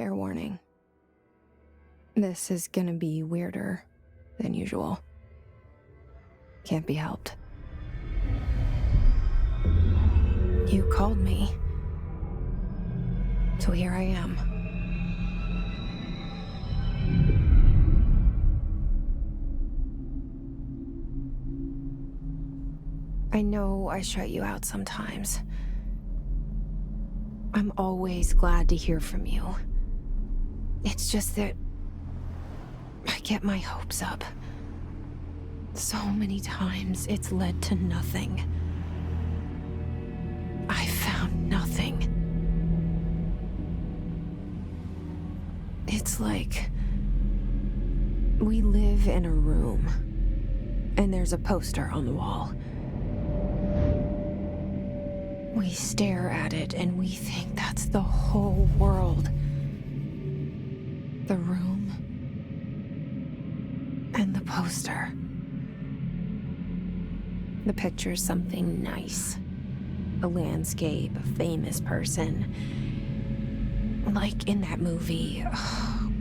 Fair warning. This is gonna be weirder than usual. Can't be helped. You called me. So here I am. I know I shut you out sometimes. I'm always glad to hear from you. It's just that I get my hopes up. So many times it's led to nothing. I found nothing. It's like we live in a room, and there's a poster on the wall. We stare at it and we think that's the whole world. The room and the poster. The picture's something nice. A landscape, a famous person. Like in that movie,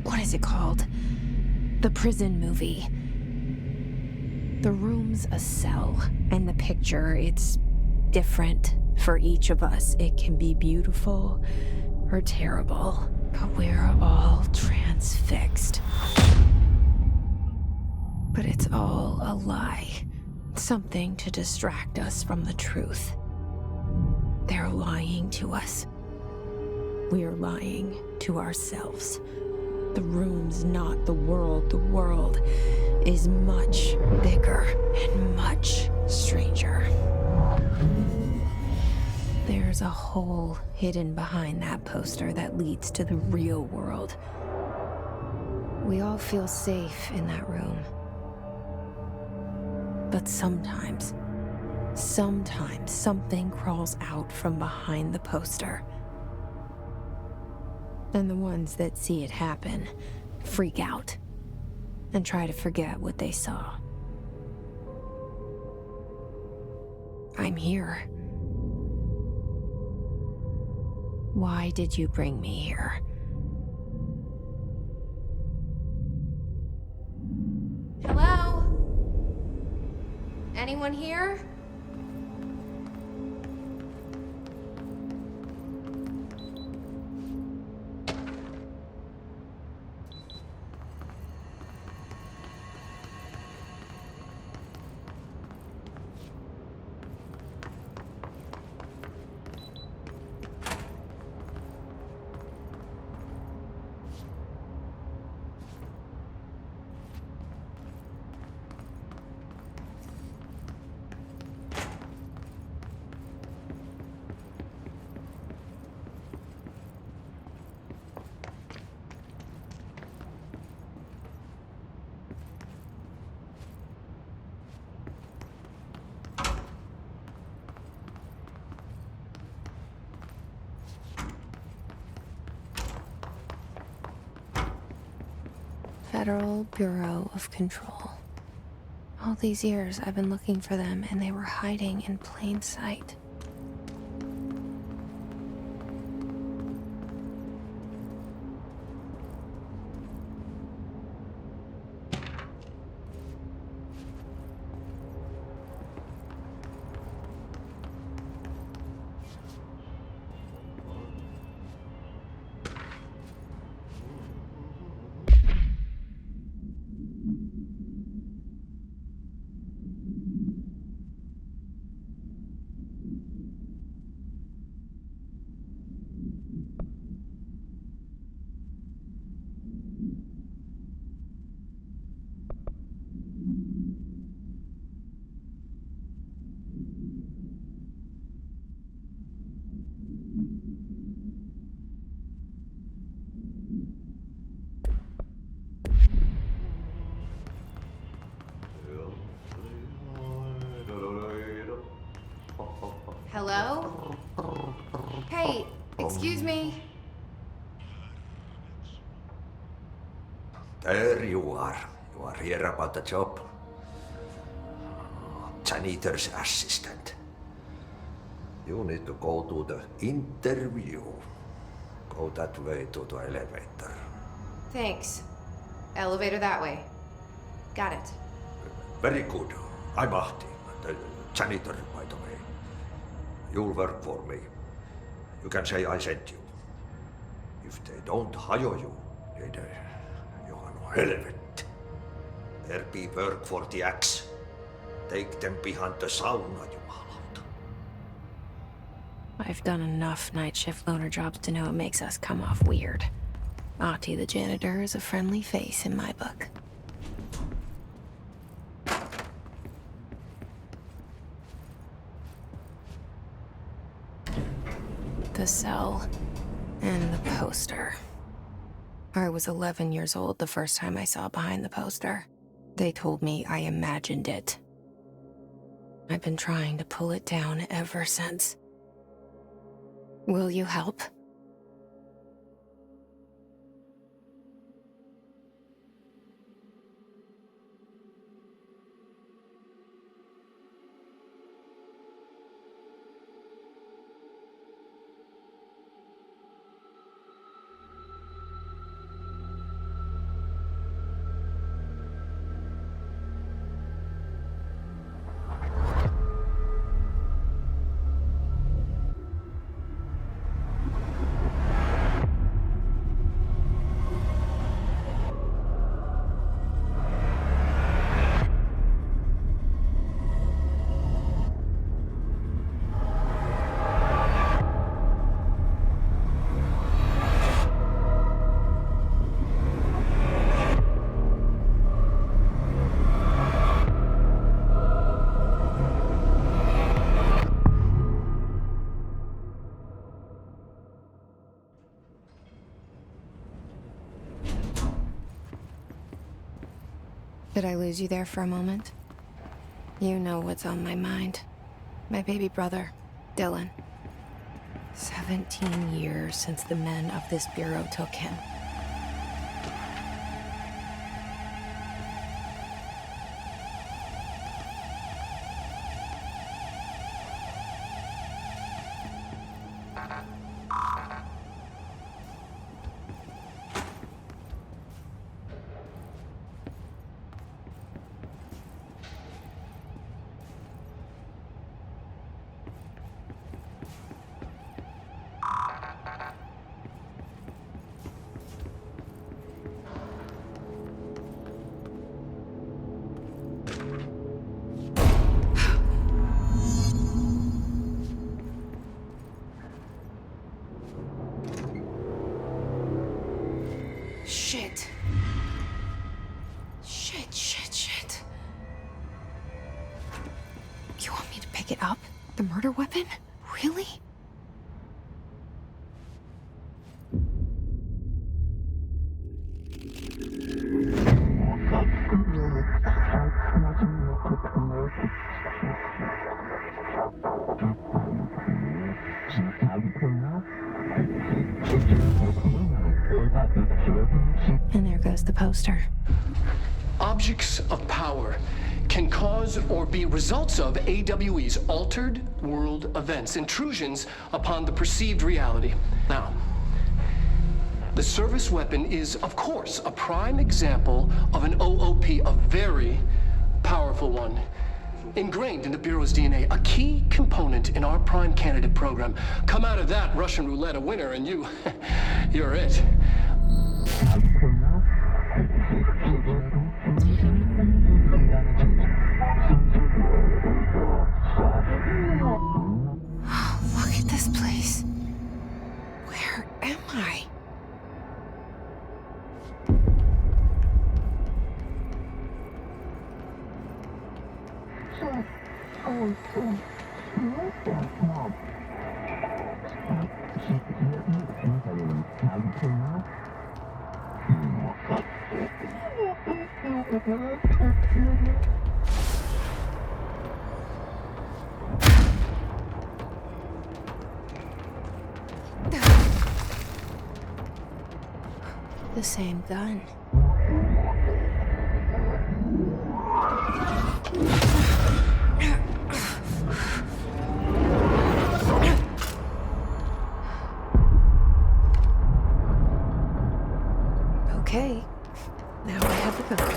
what is it called? The prison movie. The room's a cell, and the picture, it's different for each of us. It can be beautiful or terrible, but we're all transfixed. But it's all a lie. Something to distract us from the truth. They're lying to us. We're lying to ourselves. The room's not the world. The world is much bigger and much stranger. There's a hole hidden behind that poster that leads to the real world. We all feel safe in that room. But sometimes something crawls out from behind the poster. And the ones that see it happen freak out and try to forget what they saw. I'm here. Why did you bring me here? Hello? Anyone here? Federal Bureau of Control. All these years I've been looking for them, and they were hiding in plain sight. Hello? Hey, excuse me. There you are. You are here about the job. Janitor's assistant. You need to go to the interview. Go that way to the elevator. Thanks. Elevator that way. Got it. Very good. I'm Ahti, the janitor, by the way. You'll work for me. You can say I sent you. If they don't hire you, then you are no helvet. There be work for the axe. Take them behind the sauna, jumalauta. I've done enough night shift loner jobs to know it makes us come off weird. Ahti the janitor is a friendly face in my book. The cell and the poster. I was 11 years old the first time I saw behind the poster. They told me I imagined it. I've been trying to pull it down ever since. Will you help? Did I lose you there for a moment? You know what's on my mind. My baby brother, Dylan. 17 years since the men of this bureau took him. Shit. Shit. You want me to pick it up? The murder weapon? Really? And there goes the poster. Objects of power can cause or be results of AWE's altered world events, intrusions upon the perceived reality. Now, the service weapon is, of course, a prime example of an OOP, a very powerful one. Ingrained in the Bureau's DNA, a key component in our prime candidate program. Come out of that Russian roulette a winner and you're it. Look at this place. Where am I? The same gun. Now I have the gun.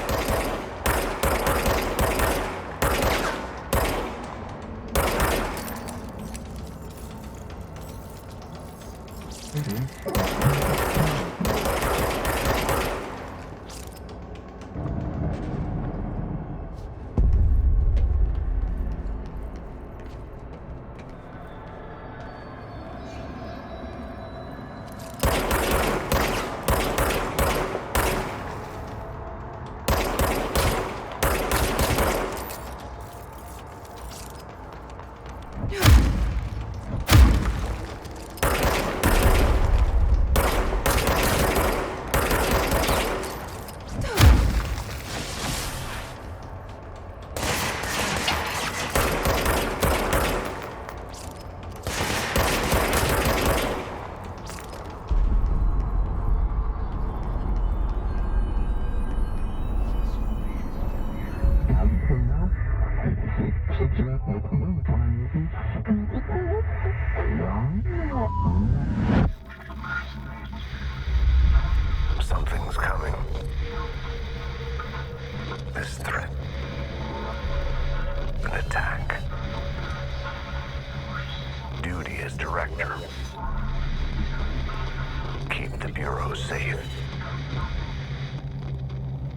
Something's coming. This threat. An attack. Duty as director. Keep the Bureau safe.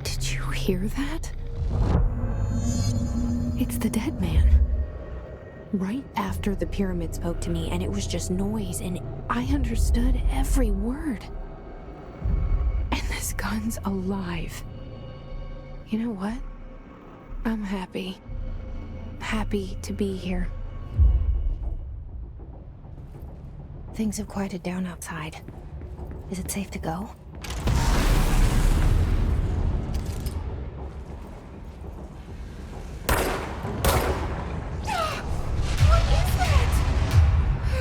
Did you hear that? It's the dead man. Right after the pyramid spoke to me, and it was just noise, and I understood every word. And this gun's alive. You know what? I'm happy. Happy to be here. Things have quieted down outside. Is it safe to go?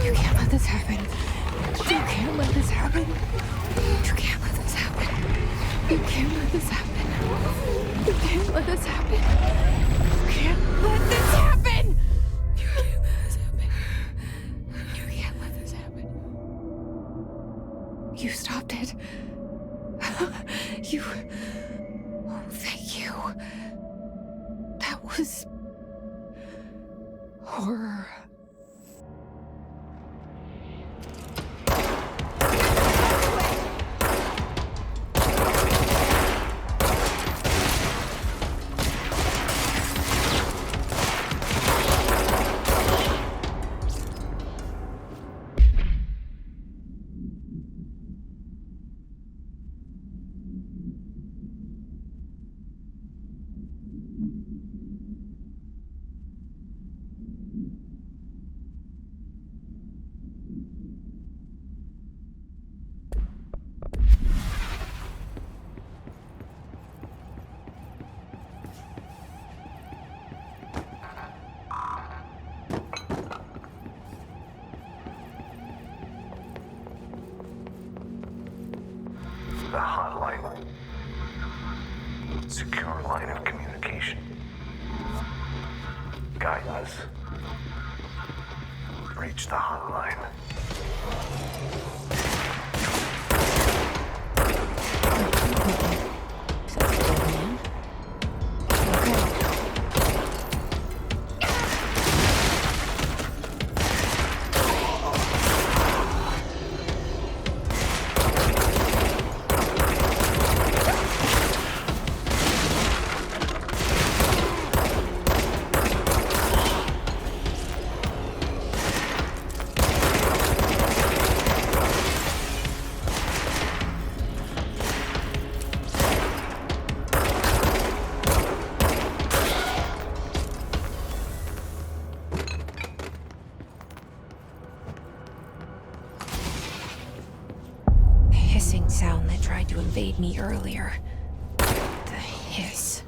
You can't let this happen. You can't let this happen. You can't let this happen. You can't let this happen. You can't let this happen. You can't let this happen. You can't let this happen. You can't let this happen. You stopped it. You. Oh, thank you. That was horror. The hotline. Secure line of communication. Guidance. Reach the hotline. So that's the dead man. Okay. Sound that tried to invade me earlier. The hiss.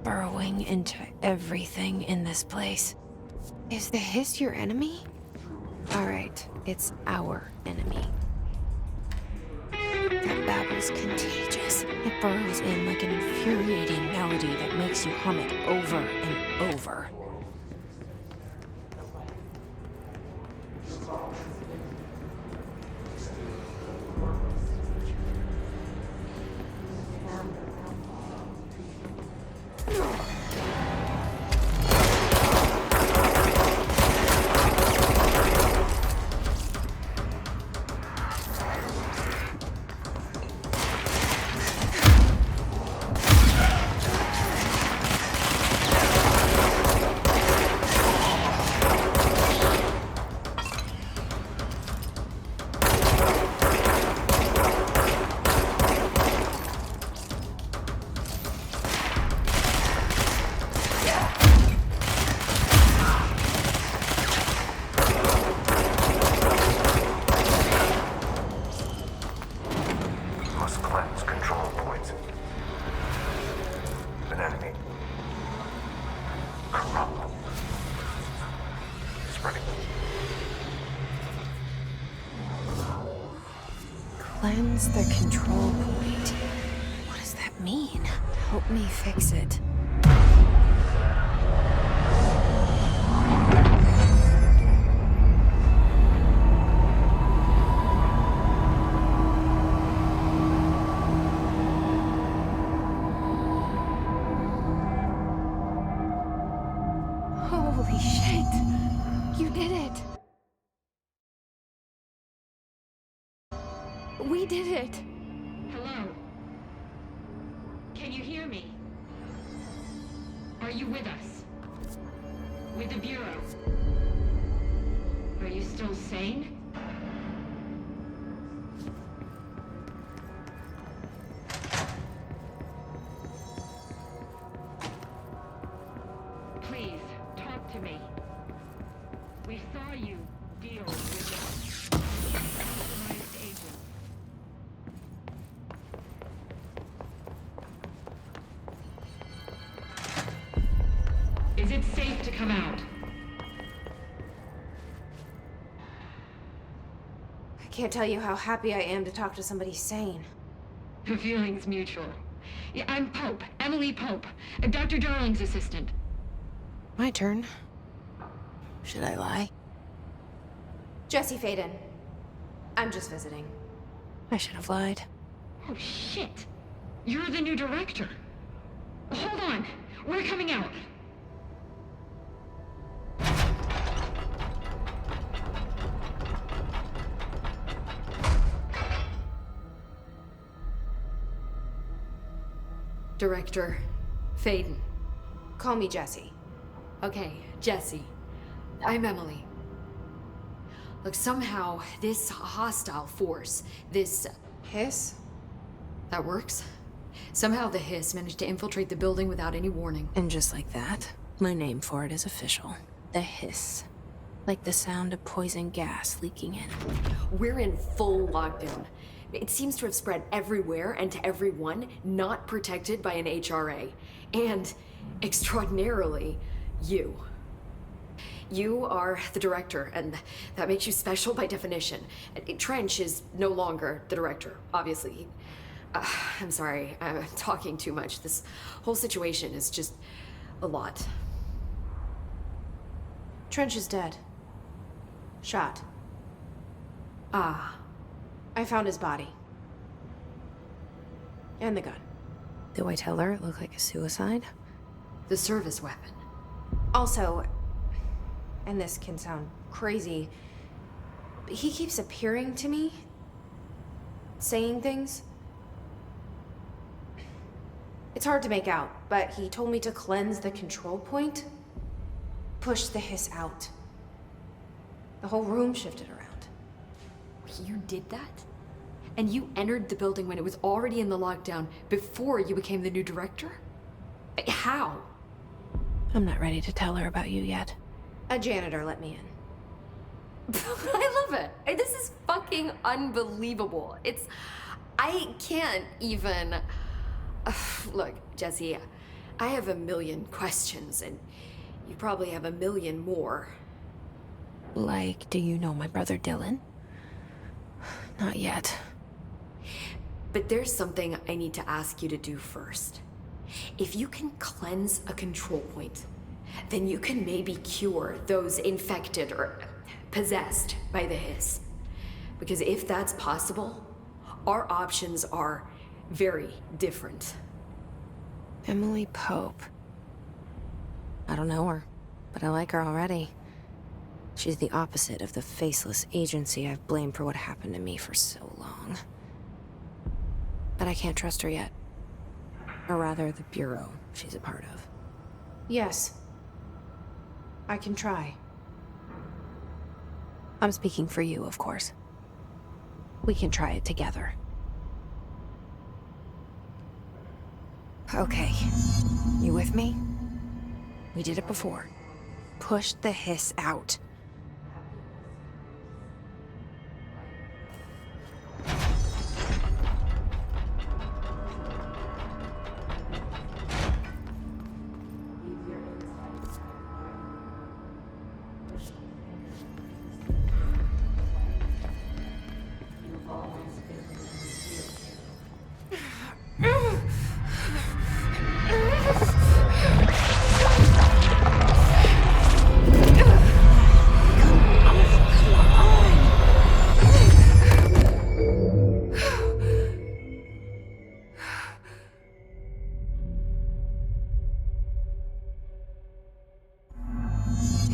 Burrowing into everything in this place. Is the hiss your enemy? Alright, it's our enemy. That babble's contagious. It burrows in like an infuriating melody that makes you hum it over and over. Cleanse the control point. What does that mean? Help me fix it. Holy shit! You did it! We did it! Hello? Can you hear me? Are you with us? With the Bureau? Are you still sane? Please, talk to me. We saw you deal with the compromised agents. Is it safe to come out? I can't tell you how happy I am to talk to somebody sane. The feeling's mutual. Yeah, I'm Pope, Emily Pope, Dr. Darling's assistant. My turn. Should I lie? Jesse Faden. I'm just visiting. I should have lied. Oh, shit. You're the new director. Hold on. We're coming out. Director Faden. Call me Jesse. Okay, Jesse. I'm Emily. Look, somehow this hostile force, this... Hiss? that works? Somehow the hiss managed to infiltrate the building without any warning. And just like that, my name for it is official. The hiss. Like the sound of poison gas leaking in. We're in full lockdown. It seems to have spread everywhere and to everyone not protected by an HRA. And, extraordinarily, you. You are the director, and that makes you special by definition. Trench is no longer the director, obviously. I'm sorry, I'm talking too much. This whole situation is just a lot. Trench is dead. Shot. Ah. I found his body. And the gun. Do I tell her it looked like a suicide? The service weapon. Also, and this can sound crazy, but he keeps appearing to me, saying things. It's hard to make out, but he told me to cleanse the control point, push the hiss out. The whole room shifted around. You did that? And you entered the building when it was already in the lockdown before you became the new director? How? I'm not ready to tell her about you yet. A janitor let me in. I love it. This is fucking unbelievable. I can't even... Look, Jesse, I have a million questions, and you probably have a million more. Like, do you know my brother Dylan? Not yet. But there's something I need to ask you to do first. If you can cleanse a control point, then you can maybe cure those infected or possessed by the hiss. Because if that's possible, our options are very different. Emily Pope. I don't know her, but I like her already. She's the opposite of the faceless agency I've blamed for what happened to me for so long. But I can't trust her yet. Or rather, the Bureau she's a part of. Yes. I can try. I'm speaking for you, of course. We can try it together. Okay. You with me? We did it before. Push the hiss out.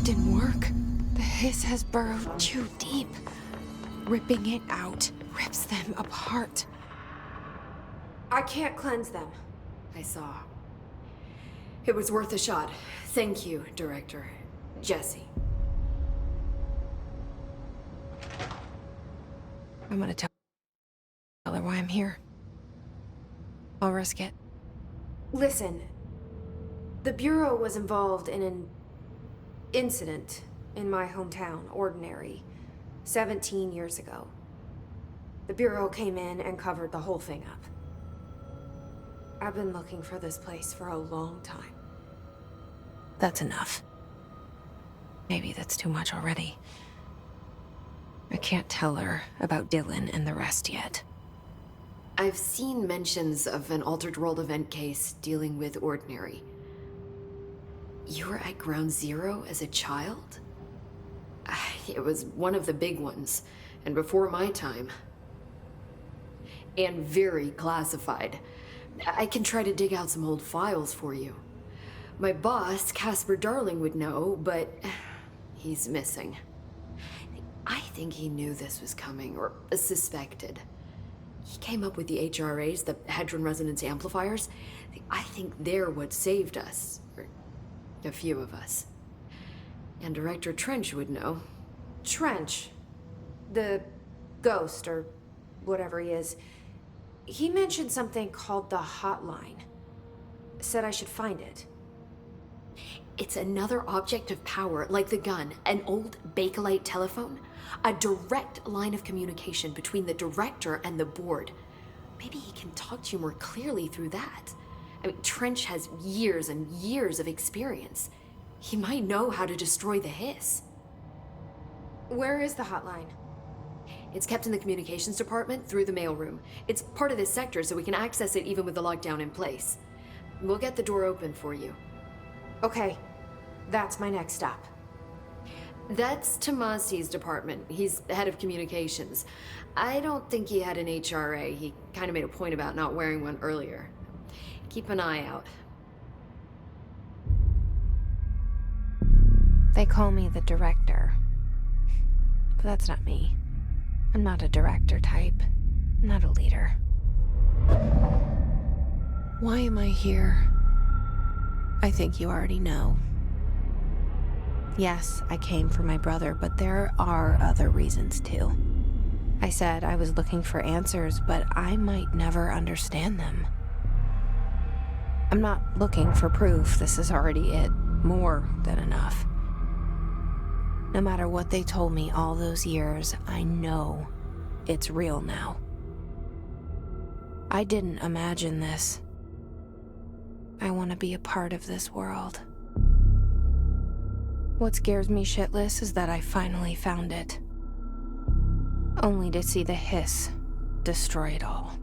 didn't work. The hiss has burrowed too deep. Ripping it out rips them apart. I can't cleanse them. I saw. It was worth a shot. Thank you, Director. Jesse. I'm gonna tell her why I'm here. I'll risk it. Listen, the Bureau was involved in an incident in my hometown, Ordinary, 17 years ago. The Bureau came in and covered the whole thing up. I've been looking for this place for a long time. That's enough. Maybe that's too much already. I can't tell her about Dylan and the rest yet. I've seen mentions of an Altered World event case dealing with Ordinary. You were at Ground Zero as a child? It was one of the big ones, and before my time. And very classified. I can try to dig out some old files for you. My boss, Casper Darling, would know, but he's missing. I think he knew this was coming, or suspected. He came up with the HRAs, the Hadron Resonance Amplifiers. I think they're what saved us. Or a few of us. And Director Trench would know. Trench, the ghost, or whatever he is, he mentioned something called the Hotline. Said I should find it. It's another object of power, like the gun, an old Bakelite telephone. A direct line of communication between the director and the board. Maybe he can talk to you more clearly through that. I mean, Trench has years and years of experience. He might know how to destroy the hiss. Where is the hotline? It's kept in the communications department through the mailroom. It's part of this sector, so we can access it even with the lockdown in place. We'll get the door open for you. Okay, that's my next stop. That's Tomasi's department. He's the head of communications. I don't think he had an HRA. He kind of made a point about not wearing one earlier. Keep an eye out. They call me the director. But that's not me. I'm not a director type. I'm not a leader. Why am I here? I think you already know. Yes, I came for my brother, but there are other reasons too. I said I was looking for answers, but I might never understand them. I'm not looking for proof. This is already it. More than enough. No matter what they told me all those years, I know it's real now. I didn't imagine this. I want to be a part of this world. What scares me shitless is that I finally found it. Only to see the hiss destroy it all.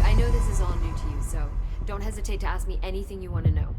I know this is all new to you, so don't hesitate to ask me anything you want to know.